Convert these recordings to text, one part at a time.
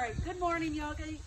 right, good morning, yogis.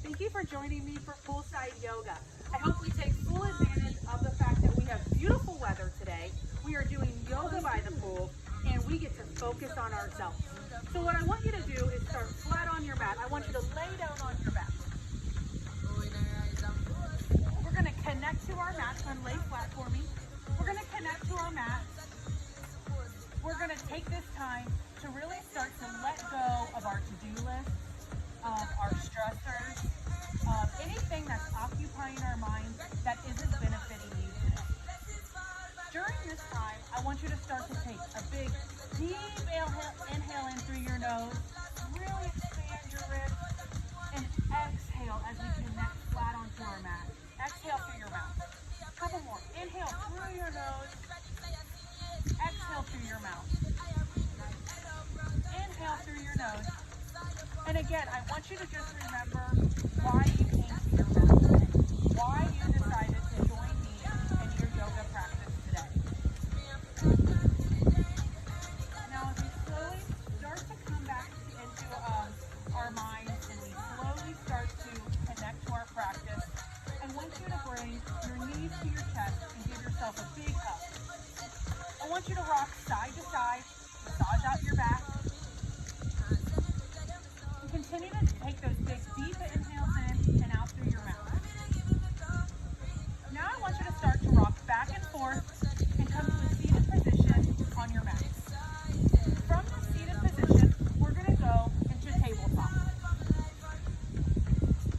Thank you for joining me for Poolside Yoga. I hope we take full advantage of the fact that we have beautiful weather today. We are doing yoga by the pool, and we get to focus on ourselves. So what I want you to do is start flat on your mat. I want you to lay down on your mat. We're going to connect to our mat. So lay flat for me. We're going to connect to our mat. We're going to take this time to really start to let go of our to-do list, of our stressors, of anything that's occupying our minds that isn't benefiting you today. During this time, I want you to start to take a big, deep inhale in through your nose, really expand your ribs, and exhale as we connect flat onto our mat. Exhale through your mouth. A couple more. Inhale through your nose, exhale through your mouth. Inhale through your nose. And again, I want you to just remember why you came to your mat today. Why you decided to join me in your yoga practice today. Now, as we slowly start to come back into our minds and we slowly start to connect to our practice, I want you to bring your knees to your chest and give yourself a big hug. I want you to rock side to side, massage out your back. Continue to take those big, deep inhales in and out through your mouth. Now I want you to start to rock back and forth and come to a seated position on your mat. From the seated position, we're going to go into tabletop.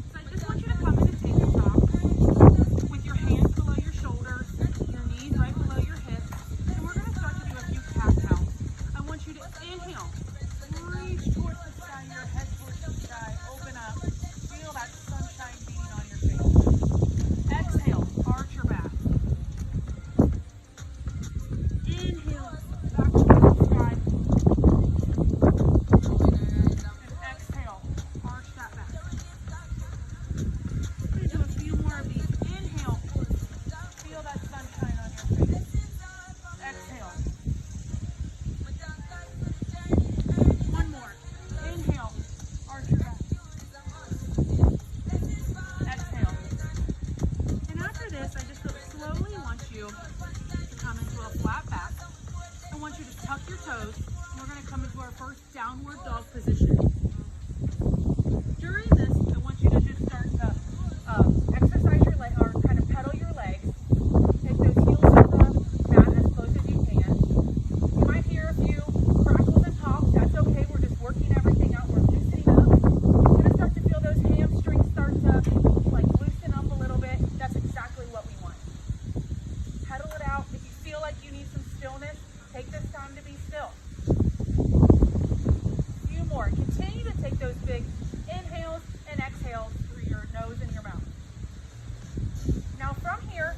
So I just want you to come into tabletop with your hands below your shoulders, your knees right below your hips, and we're going to start to do a few cat counts. I want you to inhale, reach towards the sky, your head towards the sky, open up, feel that sunshine beating on your face. Exhale, arch your back. Inhale, back towards the sky. And exhale, arch that back. We're going to do a few more of these. Inhale, feel that sunshine on your face. Exhale. One more. Inhale, arch your back. Exhale. And after this, I just slowly want you to come into a flat back. I want you to tuck your toes, and we're going to come into our first downward dog position. During this, I want you to just start to exercise your leg, or kind of pedal your legs. Take those heels to the mat as close as you can. You might hear a few crackles and pops. That's okay. We're just working everything out. We're loosening up. You're going to start to feel those hamstrings start to loosen up a little bit. That's exactly what we want. Pedal it out. If you feel like you need some stillness, take this time to be still. A few more. Continue to take those big inhales and exhales through your nose and your mouth. Now from here,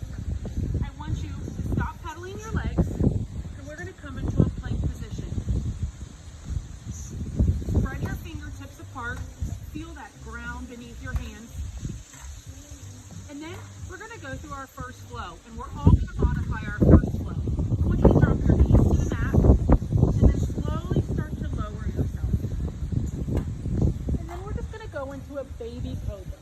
I want you to stop pedaling your legs, and we're going to come into a plank position. Spread your fingertips apart. Feel that ground beneath your hands. And then we're going to go through our first flow, and we're all going to modify our first flow. I want you to drop your knees to the mat, and then slowly start to lower yourself. And then we're just going to go into a baby cobra.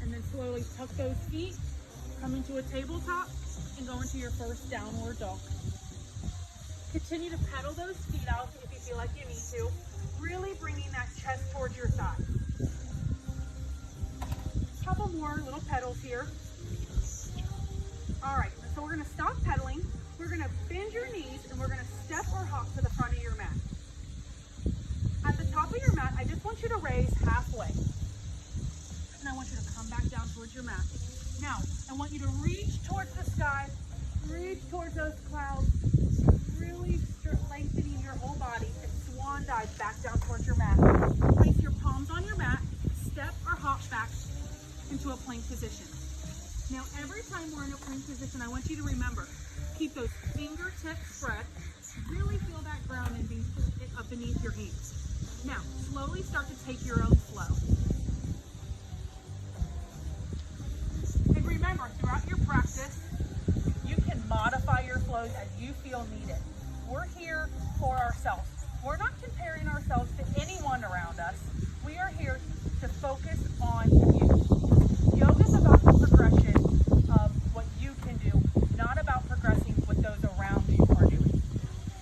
And then slowly tuck those feet, come into a tabletop, and go into your first downward dog. Continue to pedal those feet out if you feel like you need to, really bringing that chest towards your thigh. Couple more little pedals here. All right, so we're going to stop pedaling. We're going to bend your knees, and we're going to step or hop to the front of your mat. At the top of your mat, I just want you to raise halfway. And I want you to come back down towards your mat. Now, I want you to reach towards the sky, reach towards those clouds, really lengthening your whole body, and swan dive back down towards your mat. Place your palms on your mat, step or hop back into a plank position. Now, every time we're in a plank position, I want you to remember, keep those fingertips spread, really feel that ground beneath your hands. Now, slowly start to take your own flow. And remember, throughout your practice, you can modify your flows as you feel needed. We're here for ourselves. We're not comparing ourselves to focus on you. Yoga is about the progression of what you can do, not about progressing what those around you are doing.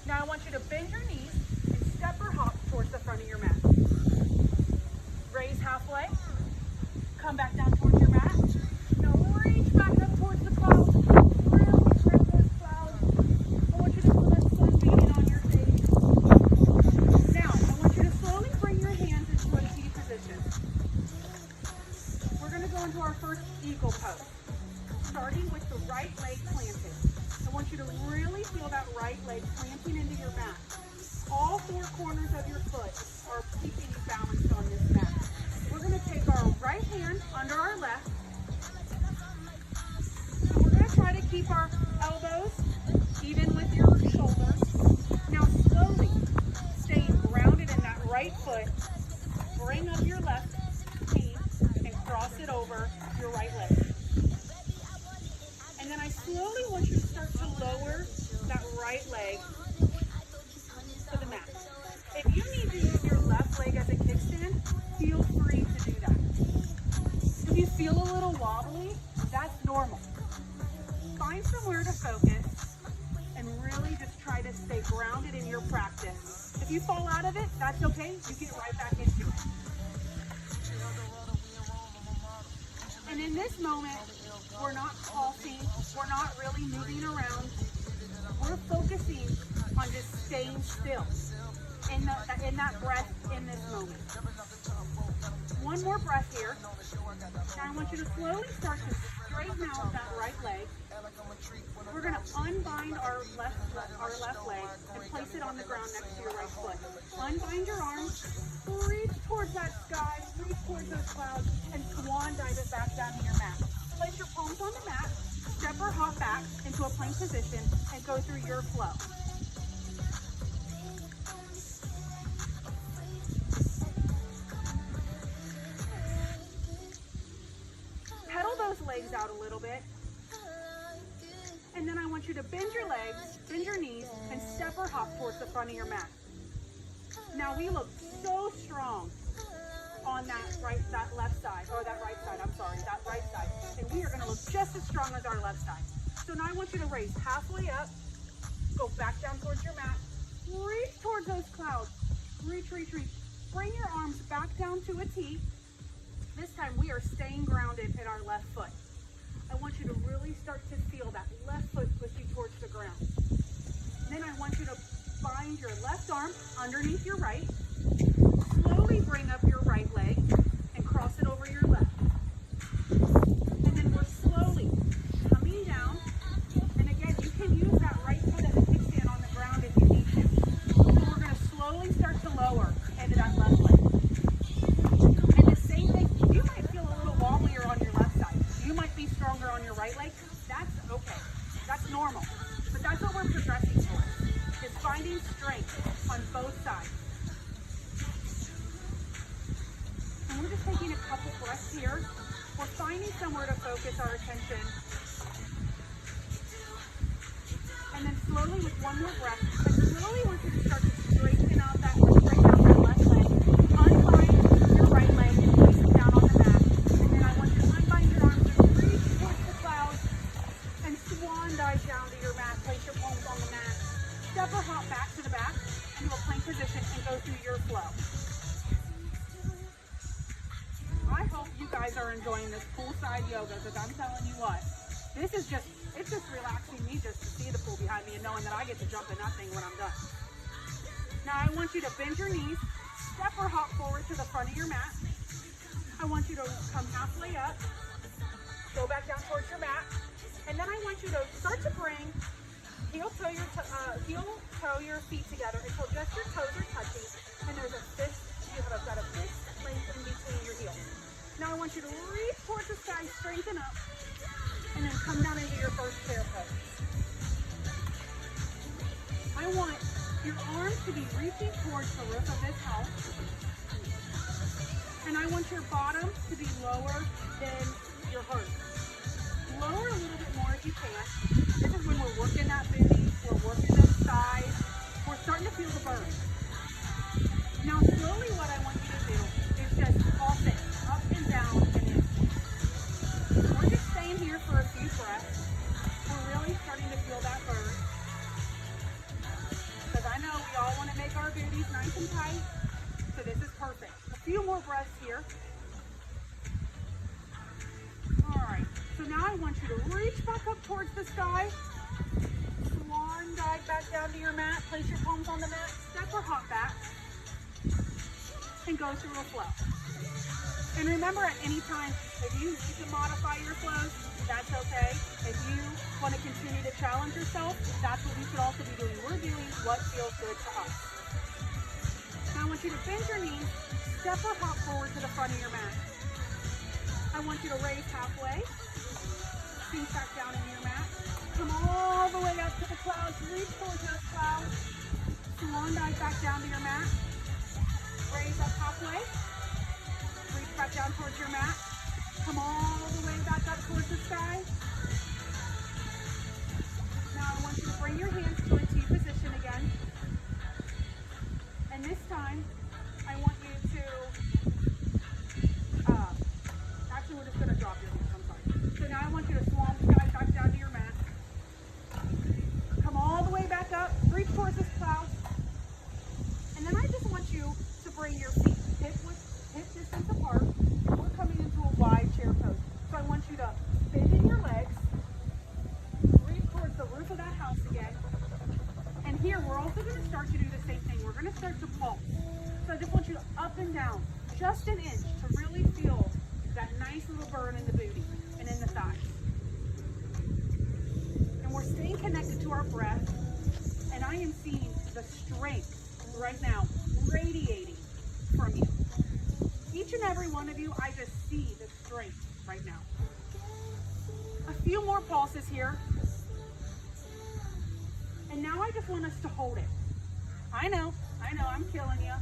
Now I want you to bend your knees and step or hop towards the front of your mat. Raise halfway. Come back down towards your mat. Now reach back up towards the clouds. Really grab those clouds. I want you to feel that sun beating on your face. Now, I want you to slowly bring your hands into a T position. We're going to go into our first eagle pose, starting with the right leg planted. I want you to really feel that right leg planting into your mat. All four corners of your foot are keeping you balanced on this mat. We're going to take our right hand under our left. And we're going to try to keep our elbows even with your shoulders. Now slowly, staying grounded in that right foot, bring up your left knee and cross it over your right leg. And then I slowly want you to start to lower that right leg to the mat. If you need to use your left leg as a kickstand, feel free to do that. If you feel a little wobbly, that's normal. Find somewhere to focus and really just try to stay grounded in your practice. If you fall out of it, that's okay. You get right back into it. And in this moment, we're not pulsing. We're not really moving around. We're focusing on just staying still in that breath in this moment. One more breath here. Now I want you to slowly start to straighten out that right leg. We're going to unbind our left leg and place it on the ground next to your right foot. Unbind your arms, reach towards that sky, reach towards those clouds, and swan dive it back down to your mat. Place your palms on the mat, step or hop back into a plank position, and go through your flow. Pedal those legs out a little bit. And then I want you to bend your legs, bend your knees, and step or hop towards the front of your mat. Now we look so strong on that left side, or that right side, I'm sorry, that right side. And we are going to look just as strong as our left side. So now I want you to raise halfway up, go back down towards your mat, reach towards those clouds, reach, reach, reach. Bring your arms back down to a T. This time we are staying grounded in our left foot. I want you to really start to feel that left foot push you towards the ground. Then I want you to bind your left arm underneath your right. Slowly bring up your right leg and cross it over your left. And then we're slowly coming down. And again, you can use that right foot as a kickstand on the ground if you need to. So we're going to slowly start to lower into that left leg. And the same thing, you might feel a little wobblier on your left side. You might be stronger on your right leg. That's okay. That's normal. But that's what we're progressing towards, is finding strength on both sides. And we're just taking a couple breaths here. We're finding somewhere to focus our attention. And then slowly, with one more breath, I slowly want you to start to straighten out that left leg. Unbind your right leg and place it down on the mat. And then I want you to unbind your arms and reach towards the clouds and swan dive down to your mat. Place your palms on the mat. Step or hop back to the back into a plank position and go through your flow. I hope you guys are enjoying this poolside yoga, because I'm telling you what, it's just relaxing me just to see the pool behind me and knowing that I get to jump in that thing when I'm done. Now I want you to bend your knees, step or hop forward to the front of your mat. I want you to come halfway up, go back down towards your mat, and then I want you to start to bring heel toe your feet together until just your toes are touching, and there's a fist. You've got a fist length in between your heels. Now I want you to reach towards the sky, straighten up, and then come down into your first chair pose. I want your arms to be reaching towards the roof of this house, and I want your bottom to be lower than your heart. Lower a little bit more if you can. This is when we're working that booty, we're working those thighs, we're starting to feel the burn. Now slowly what I want you to do is just pulse it. is nice and tight, so this is perfect. A few more breaths here. All right, so now I want you to reach back up towards the sky, swan dive back down to your mat, place your palms on the mat, step or hop back, and go through a flow. And remember, at any time, if you need to modify your flows, that's okay. If you want to continue to challenge yourself, that's what we should also be doing. We're doing what feels good to us. Now I want you to bend your knees, step or hop forward to the front of your mat. I want you to raise halfway, sink back down into your mat, come all the way up to the clouds, reach towards those clouds, swan dive back down to your mat, raise up halfway, reach back down towards your mat, come all the way back up towards the sky. Now I want you to bring your hands to a T position again. And this time, I want you to, actually we're just going to drop your hands, I'm sorry. So now I want you to swan dive back down to your mat. Come all the way back up, reach towards this cloud. And then I just want you to bring your feet hip distance apart, and we're coming into a wide chair pose. So I want you to bend in your legs, reach towards the roof of that house again. And here we're also going to start to do the same thing. We're going to start to pulse. So I just want you to up and down, just an inch, to really feel that nice little burn in the booty and in the thighs. And we're staying connected to our breath, and I am seeing the strength right now radiating from you. Each and every one of you, I just see the strength right now. A few more pulses here. And now I just want us to hold it. I know, I'm killing you.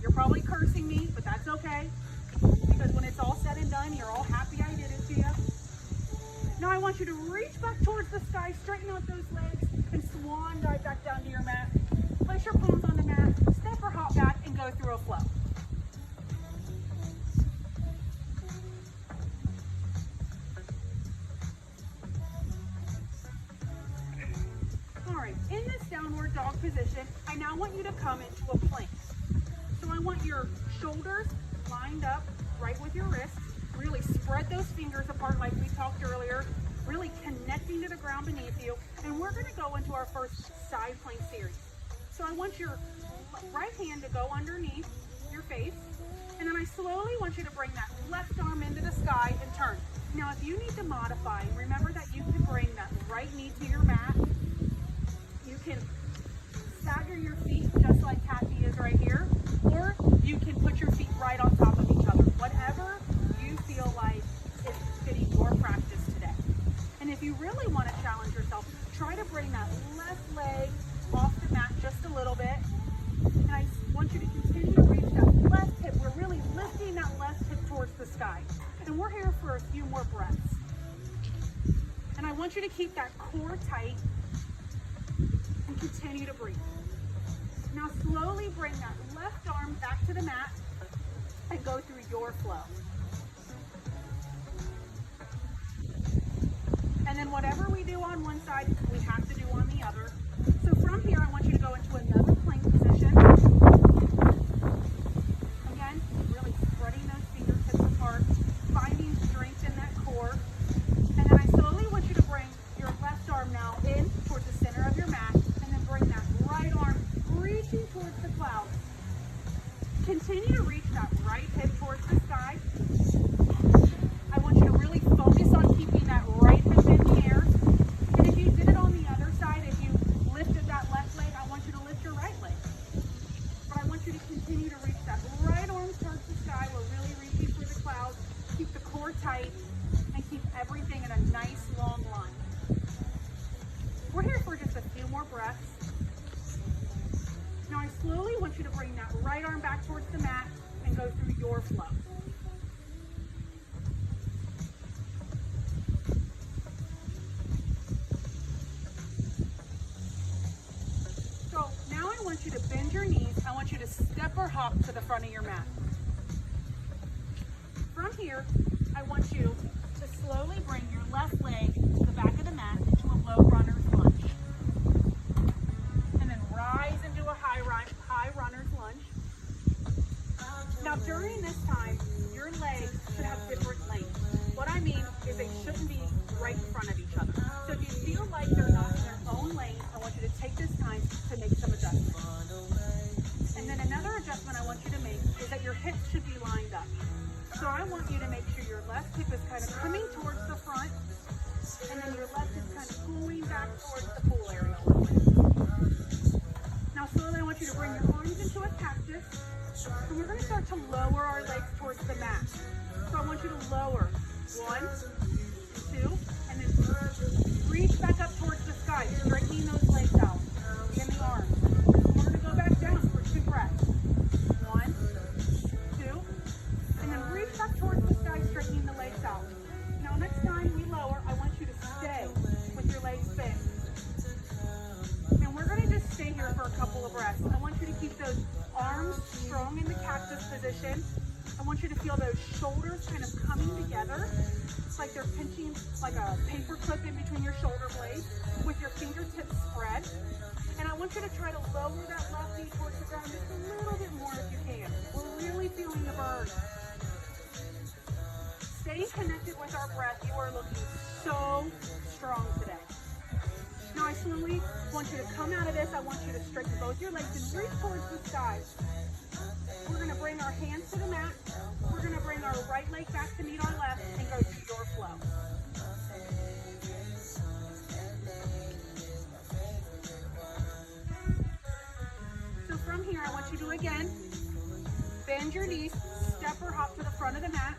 You're probably cursing me, but that's okay. Because when it's all said and done, you're all happy I did it to you. Now I want you to reach back towards the sky, straighten out those legs, and swan dive back down to your mat. Place your palms on the mat, step or hop back, and go through a flow. All right, in this downward dog position, I now want you to come into a plank. So I want your shoulders lined up right with your wrists. Really spread those fingers apart like we talked earlier, really connecting to the ground beneath you. And we're going to go into our first side plank series. So I want your right hand to go underneath your face. And then I slowly want you to bring that left arm into the sky and turn. Now, if you need to modify, remember that you can bring that right knee to your mat. You can stagger your feet just like Kathy is right here, or you can put your feet right on top of each other. Whatever you feel like is fitting your practice today. And if you really want to challenge yourself, try to bring that left leg off the mat just a little bit. And I want you to continue to reach that left hip. We're really lifting that left hip towards the sky. And we're here for a few more breaths. And I want you to keep that core tight and continue to breathe. Now slowly bring that left arm back to the mat and go through your flow. And then whatever we do on one side, we have to do on the other. So from here, I want you to go into another plank position. Again, really spreading those fingertips apart, finding strength in that core. And then I slowly want you to bring your left arm now in towards the center of your mat, and then bring that right arm reaching towards the clouds. Continue to reach that right hip towards the sky. I want you to really focus on keeping that right hip in the air. And if you did it on the other side, if you lifted that left leg, I want you to lift your right leg. But I want you to continue to reach that right arm towards the sky. We're really reaching for the clouds. Keep the core tight and keep everything in a nice long line. We're here for just a few more breaths. Now I slowly want you to bring that right arm back towards the mat and go through your flow. So now I want you to bend your knees. I want you to step or hop to the front of your mat. From here, I want you to slowly bring your left leg to the back of the mat into a low runner's lunge. And then rise into a high runner's lunge. during this time, your legs should have different lengths. What I mean is they shouldn't be right in front of each other. So if you feel like they're not in their own lane, I want you to take this time to make some adjustments. And then another adjustment I want you to make is that your hips should be lined up. So I want you to make sure your left hip is kind of coming towards the front, and then your left is kind of pulling back towards the pool area. Now slowly I want you to bring your arms into a cactus, and we're going to start to lower our legs towards the mat. So I want you to lower 1, 2, and then reach back up towards the sky, straightening those legs out and the arms. We're going to go back down for 2 breaths. 1, 2, and then reach back towards the sky, straightening the legs out. Now next time we lower, I want you to stay with your legs bent. And we're going to just stay here for a couple of breaths. I want you to keep those arms strong in the cactus position. I want you to feel those shoulders kind of coming together. It's like they're pinching like a paper clip in between your shoulder blades with your fingertips spread. And I want you to try to lower that left knee towards the ground just a little bit more if you can. We're really feeling the burn. Staying connected with our breath, you are looking so strong today. Now I slowly want you to come out of this. I want you to straighten both your legs and reach towards the sky. We're going to bring our hands to the mat. We're going to bring our right leg back to meet our left and go to your flow. So from here, I want you to again bend your knees, step or hop to the front of the mat.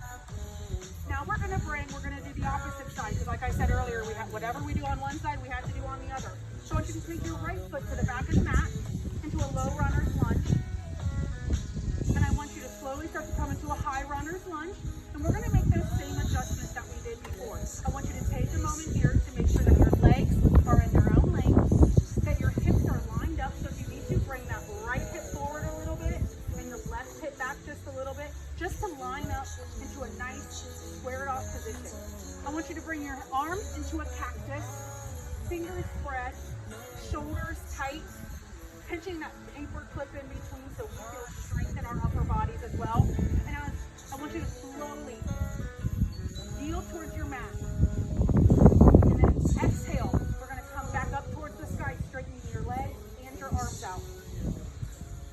Now we're going to do the opposite side, because like I said earlier, we have whatever we do on one side, we have to do on the other. So I want you to take your right foot to the back of the mat into a low runner's lunge. And I want you to slowly start to come into a high runner's lunge. And we're going to make those same adjustments that we did before. I want you to take a moment here to make sure that your legs are in their own lane, that your hips are lined up. So if you need to, bring that right hip forward a little bit and your left hip back just a little bit, just to line up into a nice squared off position. I want you to bring your arms into a cactus, fingers spread, shoulders tight, pinching that paper clip in between so we feel strength in our upper bodies as well. And I want you to slowly yield towards your mat. And then exhale. We're going to come back up towards the sky, straightening your legs and your arms out.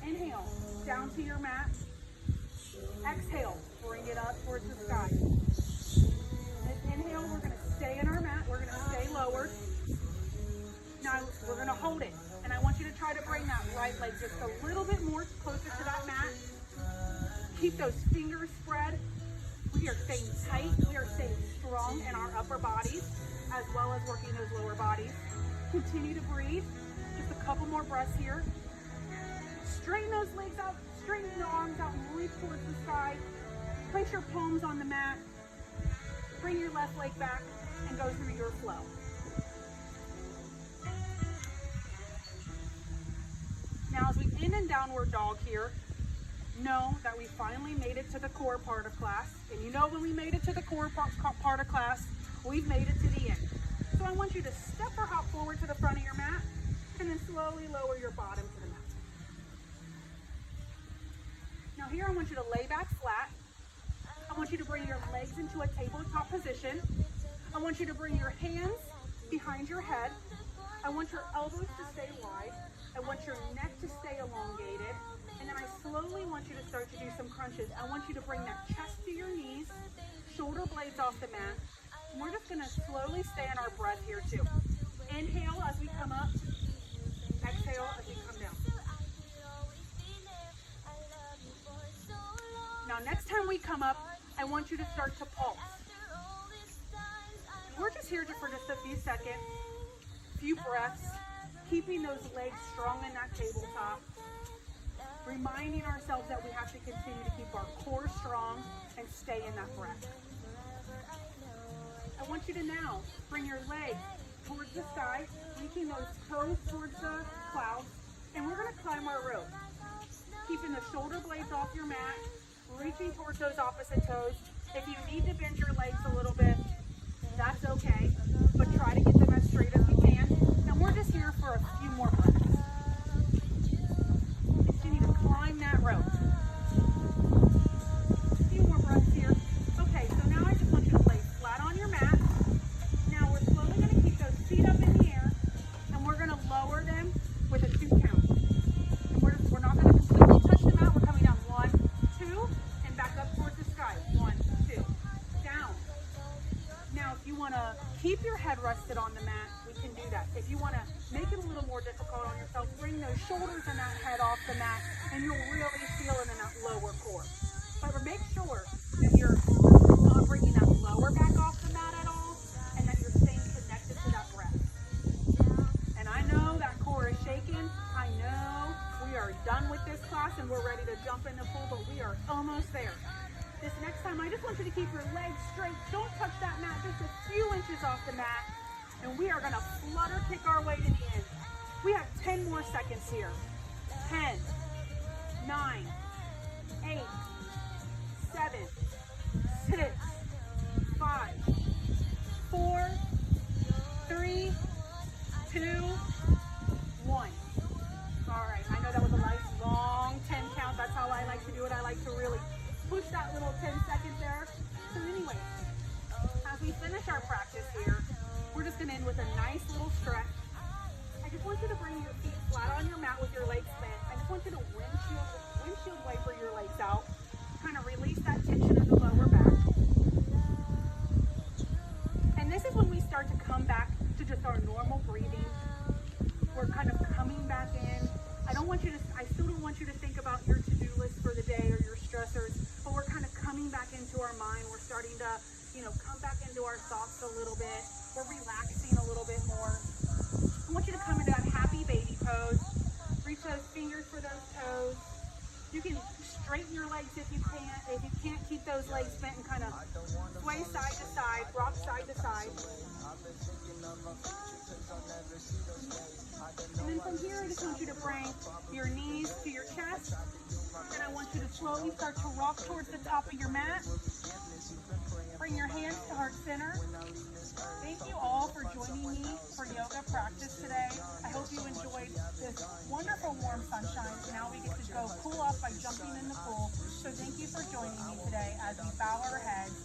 Inhale, down to your mat. Exhale, bring it up towards the sky. Inhale, we're going to stay in our mat. We're going to stay lowered. Now we're going to hold it. And I want you to try to bring that right leg just a little bit more closer to that mat. Keep those fingers spread. We are staying tight. We are staying strong in our upper bodies as well as working those lower bodies. Continue to breathe. Just a couple more breaths here. Straighten those legs out. Straighten the arms out and reach towards the sky. Place your palms on the mat. Bring your left leg back and go through your flow. Now as we end in downward dog here, know that we finally made it to the core part of class. And you know when we made it to the core part of class, we've made it to the end. So I want you to step or hop forward to the front of your mat and then slowly lower your bottom to the mat. Now here I want you to lay back flat. I want you to bring your legs into a tabletop position. I want you to bring your hands behind your head. I want your elbows to stay wide. I want your neck to stay elongated. And then I slowly want you to start to do some crunches. I want you to bring that chest to your knees, shoulder blades off the mat. And we're just going to slowly stay in our breath here too. Inhale as we come up. Exhale as we come down. Now next time we come up, I want you to start to pulse. We're just here for just a few seconds, few breaths, keeping those legs strong in that tabletop, reminding ourselves that we have to continue to keep our core strong and stay in that breath. I want you to now bring your legs towards the sky, reaching those toes towards the clouds, and we're going to climb our rope, keeping the shoulder blades off your mat, reaching towards those opposite toes. If you need to bend your legs a little bit, that's okay, but try to get them as straight as you can. And we're just here for a few more breaths. Continue to climb that rope. sit on the mat, we can do that. If you want to make it a little more difficult on yourself, bring those shoulders and that head off the mat, and you'll really feel it in that lower core. But make sure that you're not bringing that lower back off the mat at all, and that you're staying connected to that breath. And I know that core is shaking. I know we are done with this class and we're ready to jump in the pool, but we are almost there. This next time, I just want you to keep your legs straight. Don't touch that mat, just a few inches off the mat. And we are gonna flutter kick our way to the end. We have 10 more seconds here. 10, 9, 8, 7, 6, 5, 4, 3, 2, 1. All right, I know that was a nice long 10 count. That's how I like to do it. I like to really push that little 10 seconds there. So anyway, as we finish our practice here, we're just gonna end with a nice little stretch. I just want you to bring your feet flat on your mat with your legs bent. I just want you to windshield wiper your legs out. Kind of release that tension in the lower back. And this is when we start to come back to just our normal breathing. We're kind of coming back in. I still don't want you to think about your to-do list for the day or your stressors, but we're kind of coming back into our mind. We're starting to, come back into our thoughts a little bit. We're relaxing a little bit more. I want you to come into that happy baby pose. Reach those fingers for those toes. You can straighten your legs if you can't. If you can't, keep those legs bent and kind of sway side to side, rock side to side. And then from here, I just want you to bring your knees to your chest. And I want you to slowly start to rock towards the top of your mat. Bring your hands to heart center. Thank you all for joining me for yoga practice today. I hope you enjoyed this wonderful warm sunshine. Now we get to go cool off by jumping in the pool. So thank you for joining me today as we bow our heads